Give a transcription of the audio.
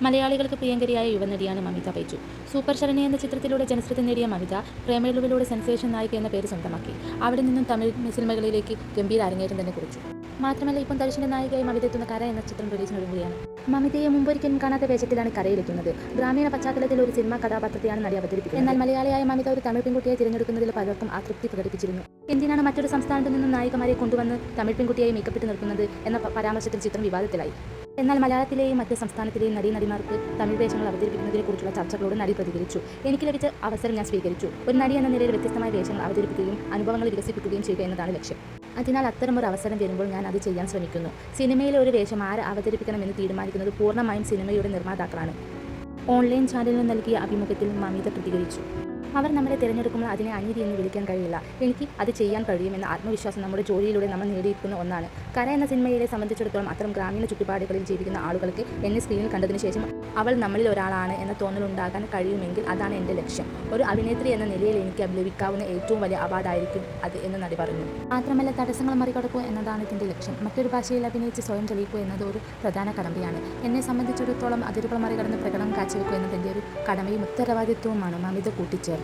മലയാളികൾക്ക് പ്രിയങ്കരിയായ യുവനടിയാണ് മമിത ബൈജു. സൂപ്പർ ശരണി എന്ന ചിത്രത്തിലൂടെ ജനശ്രദ്ധ നേടിയ മമിത പ്രേമലുവിലൂടെ സെൻസേഷൻ നായിക എന്ന പേര് സ്വന്തമാക്കി. അവിടെ നിന്നും തമിഴ് സിനിമകളിലേക്ക് ഗംഭീര അരങ്ങേറ്റം തന്നെ കുറിച്ചു. മാത്രമല്ല ഇപ്പോൾ ധനുഷിന്റെ നായികയായി മമിത എത്തുന്ന കര എന്ന ചിത്രം റിലീസിനൊരുങ്ങുകയാണ്. മമിതയെ മുമ്പൊരിക്കലും കാണാത്ത വേഷത്തിലാണ് കരയിലെത്തുന്നത്. ഗ്രാമീണ പശ്ചാത്തലത്തിൽ ഒരു സിനിമാ കഥാപാത്രത്തെയാണ് നടി അവതരിപ്പിക്കുന്നത്. എന്നാൽ മലയാളിയായ മമിത ഒരു തമിഴ് പെൺകുട്ടിയെ തിരഞ്ഞെടുക്കുന്നതിൽ പലർക്കും അതൃപ്തി പ്രകടിപ്പിച്ചിരുന്നു. എന്തിനാണ് മറ്റൊരു സംസ്ഥാനത്തു നിന്നും നായികമാരെ കൊണ്ടുവന്ന് തമിഴ് പെൺകുട്ടിയായി മേക്കപ്പിട്ട് നിർത്തുന്നത് എന്ന പരാമർശത്തിൽ ചിത്രം വിവാദത്തിലായി. എന്നാൽ മലയാളത്തിലെയും മറ്റ് സംസ്ഥാനത്തിലെയും നടീനടിമാർക്ക് തമിഴ് വേഷങ്ങൾ അവതരിപ്പിക്കുന്നതിനെക്കുറിച്ചുള്ള ചർച്ചകളോട് നടി പ്രതികരിച്ചു. എനിക്ക് ലഭിച്ച അവസരം ഞാൻ സ്വീകരിച്ചു. ഒരു നടി എന്ന നിലയിൽ വ്യത്യസ്തമായ വേഷങ്ങൾ അവതരിപ്പിക്കുകയും അനുഭവങ്ങൾ വികസിപ്പിക്കുകയും ചെയ്യുക എന്നതാണ് ലക്ഷ്യം. അതിനാൽ അത്തരമൊരു അവസരം വരുമ്പോൾ ഞാൻ അത് ചെയ്യാൻ ശ്രമിക്കുന്നു. സിനിമയിലെ ഒരു വേഷം ആര് അവതരിപ്പിക്കണമെന്ന് തീരുമാനിക്കുന്നത് പൂർണ്ണമായും സിനിമയുടെ നിർമ്മാതാക്കളാണ്. ഓൺലൈൻ ചാനലിന് നൽകിയ അഭിമുഖത്തിൽ മമിത പ്രതികരിച്ചു. അവർ നമ്മളെ തിരഞ്ഞെടുക്കുമ്പോൾ അതിനെ അനീതി എന്ന് വിളിക്കാൻ കഴിയില്ല. എനിക്ക് അത് ചെയ്യാൻ കഴിയുമെന്ന ആത്മവിശ്വാസം നമ്മുടെ ജോലിയിലൂടെ നമ്മൾ നേടിയിരിക്കുന്ന ഒന്നാണ്. കര എന്ന സിനിമയെ സംബന്ധിച്ചിടത്തോളം അത്തരം ഗ്രാമീണ ചുറ്റുപാടുകളിൽ ജീവിക്കുന്ന ആളുകൾക്ക് എന്നെ സ്ക്രീനിൽ കണ്ടതിന് ശേഷം അവൾ നമ്മളിൽ ഒരാളാണ് എന്ന തോന്നലുണ്ടാകാൻ കഴിയുമെങ്കിൽ അതാണ് എൻ്റെ ലക്ഷ്യം. ഒരു അഭിനേത്രി എന്ന നിലയിൽ എനിക്ക് ലഭിക്കാവുന്ന ഏറ്റവും വലിയ അവാർഡായിരിക്കും അത് എന്ന് നടി പറഞ്ഞു. മാത്രമല്ല തടസ്സങ്ങൾ മറികടക്കുക എന്നതാണ് ഇതിൻ്റെ ലക്ഷ്യം. മറ്റൊരു ഭാഷയിൽ അഭിനയിച്ച് സ്വയം തെളിയിക്കുക എന്നത് ഒരു പ്രധാന കടമ്പയാണ്. എന്നെ സംബന്ധിച്ചിടത്തോളം അതിരുകൾ മറികടന്ന് പ്രകടനം കാഴ്ചവെക്കുക എന്നതിൻ്റെ ഒരു കടമയും ഉത്തരവാദിത്വവുമാണ് മമിത കൂട്ടിച്ചേർത്തു.